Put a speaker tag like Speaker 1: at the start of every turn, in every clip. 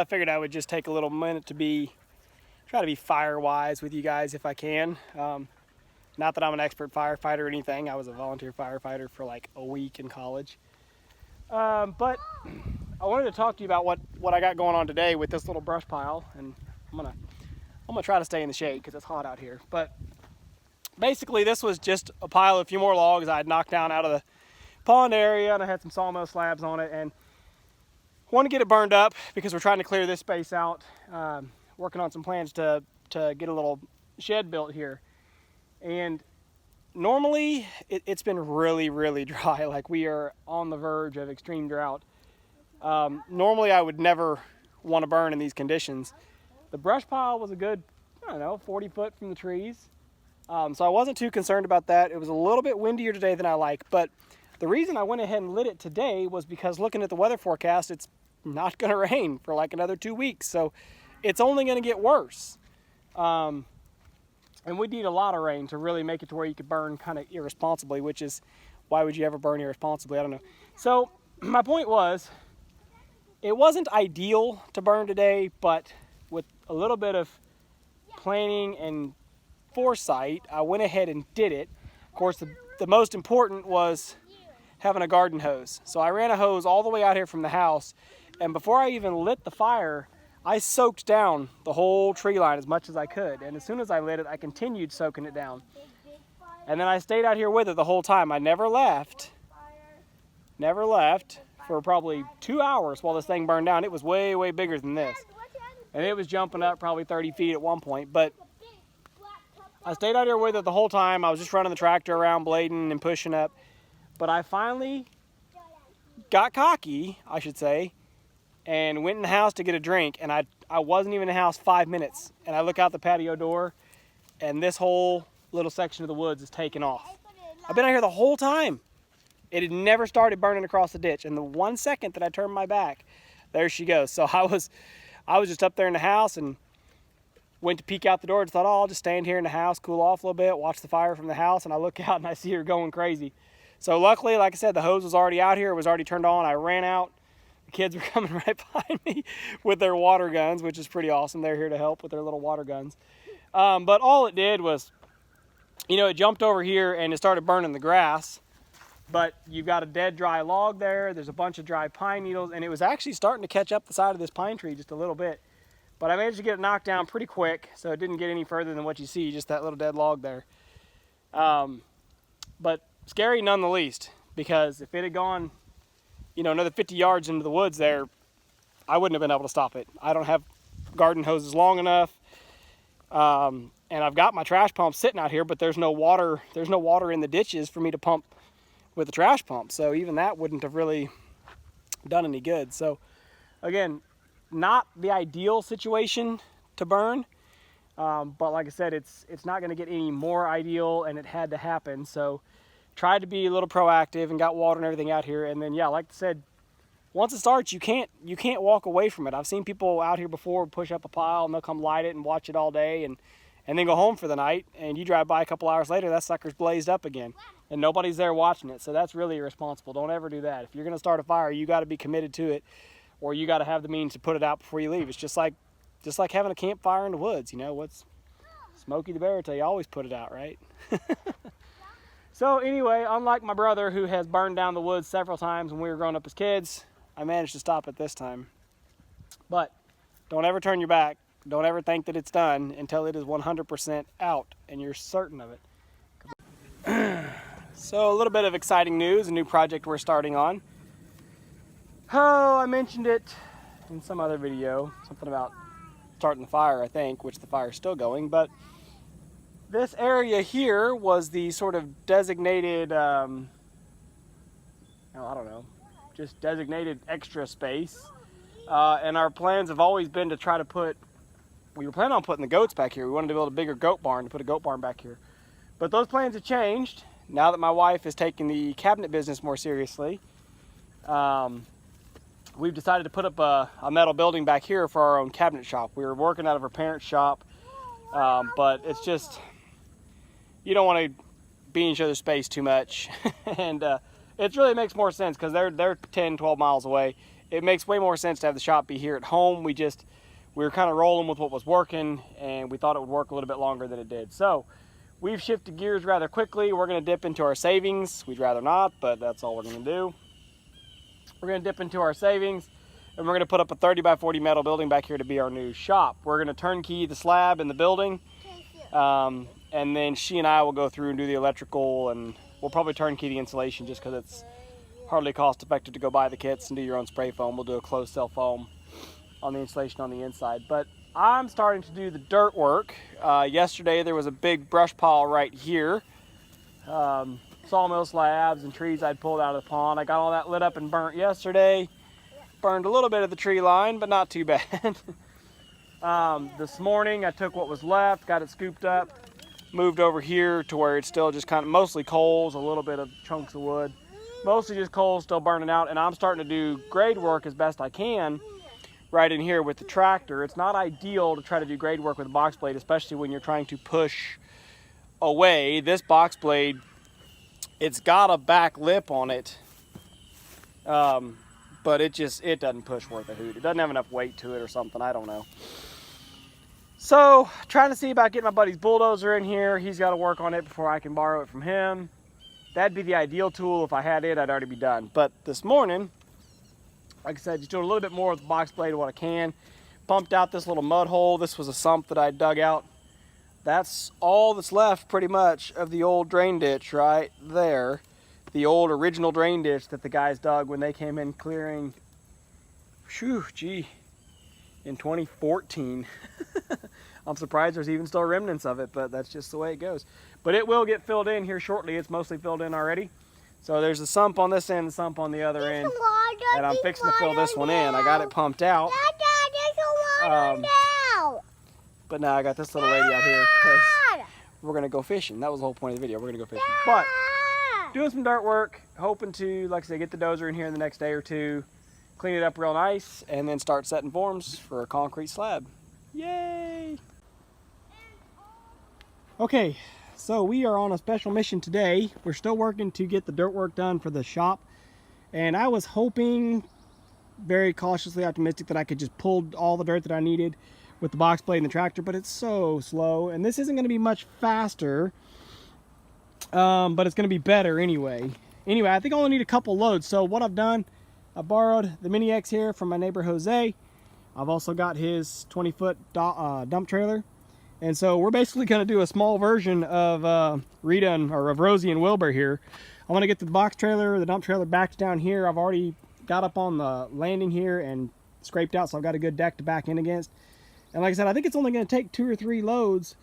Speaker 1: I figured I would just take a little minute to try to be fire-wise with you guys if I can. Not that I'm an expert firefighter or anything. I was a volunteer firefighter for like a week in college. But I wanted to talk to you about what I got going on today with this little brush pile, and I'm gonna try to stay in the shade because it's hot out here. But basically, this was just a pile of a few more logs I had knocked down out of the pond area, and I had some sawmill slabs on it, and want to get it burned up because we're trying to clear this space out. Working on some plans to get a little shed built here. And normally it's been really, really dry. Like, we are on the verge of extreme drought. Normally I would never want to burn in these conditions. The brush pile was a good, 40 foot from the trees. So I wasn't too concerned about that. It was a little bit windier today than I like, but the reason I went ahead and lit it today was because looking at the weather forecast, it's not going to rain for like another 2 weeks. So it's only going to get worse. And we need a lot of rain to really make it to where you could burn kind of irresponsibly, which is, why would you ever burn irresponsibly? I don't know. So my point was, it wasn't ideal to burn today, but with a little bit of planning and foresight, I went ahead and did it. Of course, the most important was having a garden hose. So I ran a hose all the way out here from the house, and before I even lit the fire, I soaked down the whole tree line as much as I could. And as soon as I lit it, I continued soaking it down. And then I stayed out here with it the whole time. I never left for probably 2 hours while this thing burned down. It was way, way bigger than this. And it was jumping up probably 30 feet at one point. But I stayed out here with it the whole time. I was just running the tractor around, blading and pushing up. But I finally got cocky, I should say, and went in the house to get a drink, and I wasn't even in the house 5 minutes, and I look out the patio door, and this whole little section of the woods is taken off. I've been out here the whole time. It had never started burning across the ditch, and the 1 second that I turned my back, there she goes. So I was just up there in the house and went to peek out the door and thought, oh, I'll just stand here in the house, cool off a little bit, watch the fire from the house, and I look out and I see her going crazy. So luckily, like I said, the hose was already out here. It was already turned on. I ran out. Kids were coming right behind me with their water guns, which is pretty awesome. They're here to help with their little water guns. But all it did was, it jumped over here and it started burning the grass. But you've got a dead dry log there. There's a bunch of dry pine needles, and it was actually starting to catch up the side of this pine tree just a little bit. But I managed to get it knocked down pretty quick, so it didn't get any further than what you see, just that little dead log there. But scary none the least, because if it had gone another 50 yards into the woods there, I wouldn't have been able to stop it. I don't have garden hoses long enough. And I've got my trash pump sitting out here, but there's no water in the ditches for me to pump with the trash pump. So even that wouldn't have really done any good. So again, not the ideal situation to burn. But like I said, it's not going to get any more ideal, and it had to happen. So tried to be a little proactive and got water and everything out here. And then, yeah, like I said, once it starts, you can't walk away from it. I've seen people out here before push up a pile and they'll come light it and watch it all day and then go home for the night. And you drive by a couple hours later, that sucker's blazed up again and nobody's there watching it. So that's really irresponsible. Don't ever do that. If you're going to start a fire, you got to be committed to it, or you got to have the means to put it out before you leave. It's just like having a campfire in the woods. What's Smokey the Bear tell you, always put it out, right? So anyway, unlike my brother, who has burned down the woods several times when we were growing up as kids, I managed to stop it this time. But don't ever turn your back. Don't ever think that it's done until it is 100% out and you're certain of it. So a little bit of exciting news, a new project we're starting on. Oh, I mentioned it in some other video, something about starting the fire, I think, which the fire is still going, but this area here was the sort of designated, I don't know, just designated extra space. And our plans have always been to try to we were planning on putting the goats back here. We wanted to build a bigger goat barn, to put a goat barn back here. But those plans have changed now that my wife is taking the cabinet business more seriously. We've decided to put up a metal building back here for our own cabinet shop. We were working out of her parents' shop, but it's just, you don't want to be in each other's space too much. And it really makes more sense because they're 10, 12 miles away, it makes way more sense to have the shop be here at home. We were kind of rolling with what was working, and we thought it would work a little bit longer than it did. So we've shifted gears rather quickly. We're going to dip into our savings. We'd rather not, but that's all we're going to do. We're going to dip into our savings, and we're going to put up a 30 by 40 metal building back here to be our new shop. We're going to turnkey the slab in the building, and then she and I will go through and do the electrical, and we'll probably turnkey the insulation just because it's hardly cost effective to go buy the kits and do your own spray foam. We'll do a closed cell foam on the insulation on the inside. But I'm starting to do the dirt work. Yesterday there was a big brush pile right here. Sawmill slabs and trees I'd pulled out of the pond. I got all that lit up and burnt yesterday. Burned a little bit of the tree line, but not too bad. This morning I took what was left, got it scooped up, moved over here to where it's still just kind of mostly coals, a little bit of chunks of wood. Mostly just coals still burning out, and I'm starting to do grade work as best I can right in here with the tractor. It's not ideal to try to do grade work with a box blade, especially when you're trying to push away. This box blade, it's got a back lip on it, but it doesn't push worth a hoot. It doesn't have enough weight to it or something, I don't know. So trying to see about getting my buddy's bulldozer in here. He's got to work on it before I can borrow it from him. That'd be the ideal tool. If I had it, I'd already be done. But this morning, like I said, just doing a little bit more with the box blade of what I can. Pumped out this little mud hole. This was a sump that I dug out. That's all that's left pretty much of the old drain ditch right there. The old original drain ditch that the guys dug when they came in clearing, in 2014. I'm surprised there's even still remnants of it, but that's just the way it goes. But it will get filled in here shortly. It's mostly filled in already. So there's a sump on this end, a sump on the other end, and I'm fixing to fill this one in. I got it pumped out. But now I got this little lady out here because we're going to go fishing. That was the whole point of the video. We're going to go fishing. But doing some dirt work, hoping to, like I say, get the dozer in here in the next day or two, clean it up real nice, and then start setting forms for a concrete slab. Yay! Okay, so we are on a special mission today. We're still working to get the dirt work done for the shop, and I was hoping, very cautiously optimistic, that I could just pull all the dirt that I needed with the box blade and the tractor, but it's so slow, and this isn't going to be much faster, but it's going to be better anyway. Anyway, I think I only need a couple loads. So what I've done, I borrowed the Mini X here from my neighbor Jose. I've also got his 20-foot dump trailer. And so we're basically going to do a small version of Rosie and Wilbur here. I want to get the box trailer, the dump trailer backed down here. I've already got up on the landing here and scraped out, so I've got a good deck to back in against. And like I said, I think it's only going to take 2 or 3 loads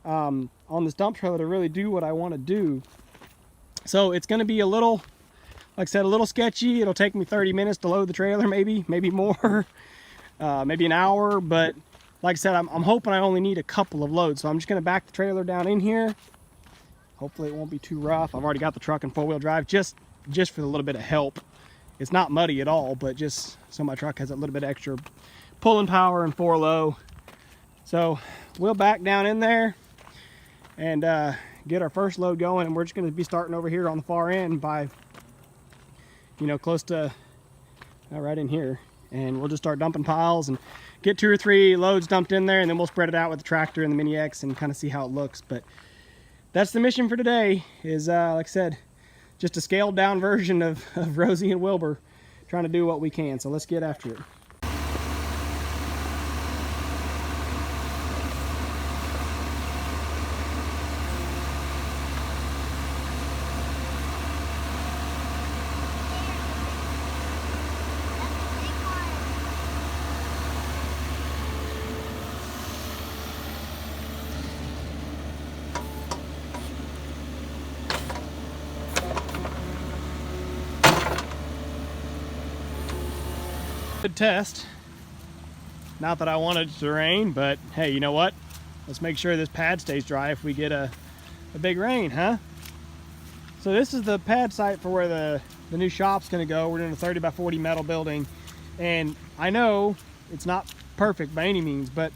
Speaker 1: on this dump trailer to really do what I want to do. So it's going to be a little, like I said, a little sketchy. It'll take me 30 minutes to load the trailer, maybe more, maybe an hour. But like I said, I'm hoping I only need a couple of loads. So I'm just going to back the trailer down in here. Hopefully it won't be too rough. I've already got the truck in 4-wheel drive just for a little bit of help. It's not muddy at all, but just so my truck has a little bit extra pulling power and 4-low. So we'll back down in there and get our first load going, and we're just going to be starting over here on the far end by, close to right in here, and we'll just start dumping piles and get 2 or 3 loads dumped in there, and then we'll spread it out with the tractor and the Mini X and kind of see how it looks. But that's the mission for today, is like I said, just a scaled down version of Rosie and Wilbur, trying to do what we can. So let's get after it. Good test. Not that I wanted it to rain, but hey, you know what? Let's make sure this pad stays dry if we get a big rain, huh? So this is the pad site for where the new shop's gonna go. We're doing a 30 by 40 metal building, and I know it's not perfect by any means, but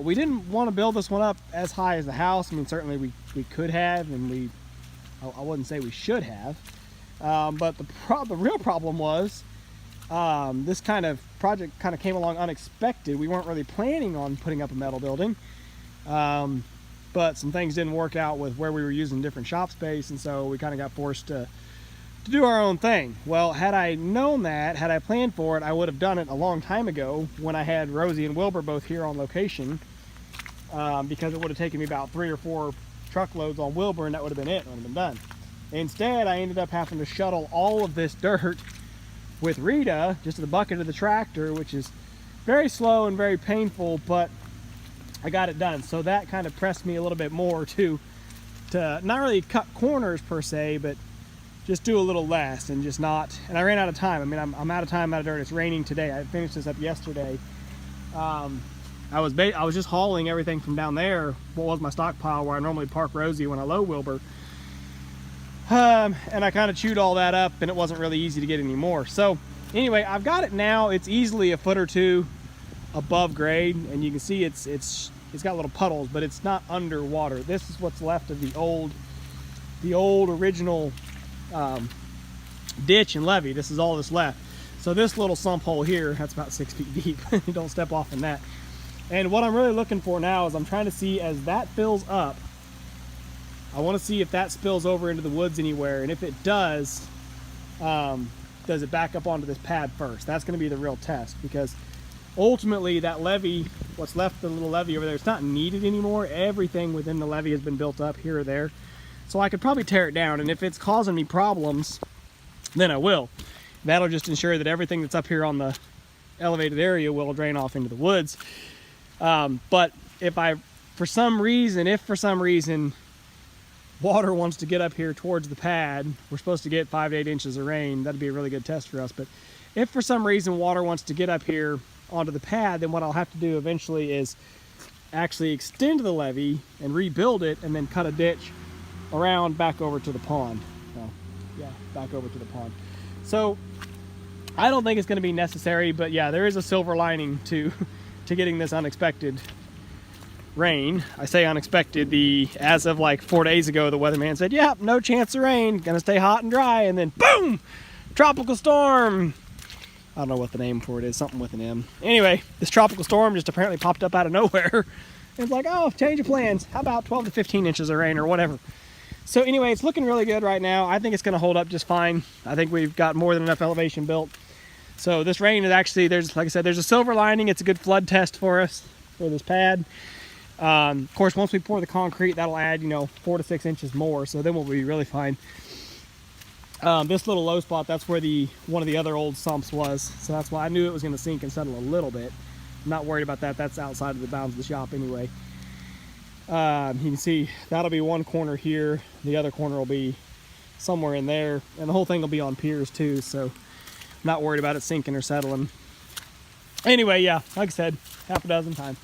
Speaker 1: we didn't want to build this one up as high as the house. I mean, certainly we could have, and I wouldn't say we should have, but the real problem was This kind of project kind of came along unexpected. We weren't really planning on putting up a metal building, but some things didn't work out with where we were using different shop space, and so we kind of got forced to do our own thing. Well, had I known that, had I planned for it, I would have done it a long time ago when I had Rosie and Wilbur both here on location, because it would have taken me about 3 or 4 truckloads on Wilbur, and that would have been it. It would have been done. Instead, I ended up having to shuttle all of this dirt with Rita, just to the bucket of the tractor, which is very slow and very painful, but I got it done. So that kind of pressed me a little bit more to not really cut corners per se, but just do a little less and just not. And I ran out of time. I mean, I'm out of time, out of dirt. It's raining today. I finished this up yesterday. I was just hauling everything from down there, what was my stockpile, where I normally park Rosie when I load Wilbur. And I kind of chewed all that up, and it wasn't really easy to get anymore. So anyway, I've got it now. It's easily a foot or two above grade, and you can see it's got little puddles, but it's not underwater. This is what's left of the old original ditch and levee. This is all that's left. So this little sump hole here, that's about 6 feet deep. Don't step off in that. And what I'm really looking for now is I'm trying to see, as that fills up, I want to see if that spills over into the woods anywhere, and if it does it back up onto this pad first? That's going to be the real test, because ultimately that levee, what's left of the little levee over there, it's not needed anymore. Everything within the levee has been built up here or there. So I could probably tear it down, and if it's causing me problems, then I will. That'll just ensure that everything that's up here on the elevated area will drain off into the woods. But if for some reason water wants to get up here towards the pad, we're supposed to get 5 to 8 inches of rain. That'd be a really good test for us. But if for some reason water wants to get up here onto the pad, then what I'll have to do eventually is actually extend the levee and rebuild it, and then cut a ditch around back over to the pond. Back over to the pond. So I don't think it's going to be necessary, but yeah, there is a silver lining to getting this unexpected rain. I say unexpected. As of like 4 days ago, the weatherman said, yeah, no chance of rain, gonna stay hot and dry, and then boom, tropical storm. I don't know what the name for it is, something with an M. Anyway, this tropical storm just apparently popped up out of nowhere. It's like, oh, change of plans. How about 12 to 15 inches of rain or whatever? So anyway, it's looking really good right now. I think it's going to hold up just fine. I think we've got more than enough elevation built. So this rain is actually, like I said, there's a silver lining. It's a good flood test for us, for this pad. Of course, once we pour the concrete, that'll add, 4 to 6 inches more. So then we'll be really fine. This little low spot, that's where one of the other old sumps was. So that's why I knew it was going to sink and settle a little bit. I'm not worried about that. That's outside of the bounds of the shop anyway. You can see that'll be one corner here. The other corner will be somewhere in there. And the whole thing will be on piers too. So I'm not worried about it sinking or settling. Anyway, yeah, like I said, half a dozen times.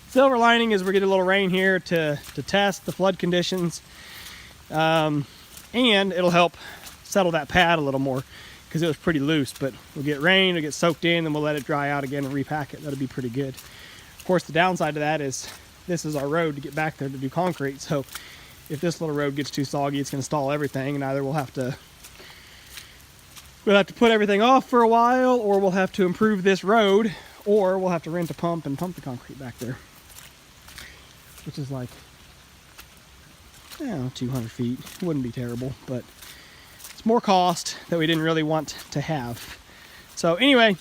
Speaker 1: Silver lining is we're getting a little rain here to test the flood conditions. And it'll help settle that pad a little more, because it was pretty loose. But we'll get rain, it'll get soaked in, then we'll let it dry out again and repack it. That'll be pretty good. Of course, the downside to that is this is our road to get back there to do concrete. So if this little road gets too soggy, it's going to stall everything, and either we'll have to put everything off for a while, or we'll have to improve this road, or we'll have to rent a pump and pump the concrete back there, which is like, 200 feet. It wouldn't be terrible, but it's more cost that we didn't really want to have. So anyway,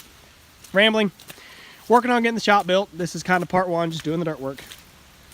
Speaker 1: rambling, working on getting the shop built. This is kind of part one, just doing the dirt work.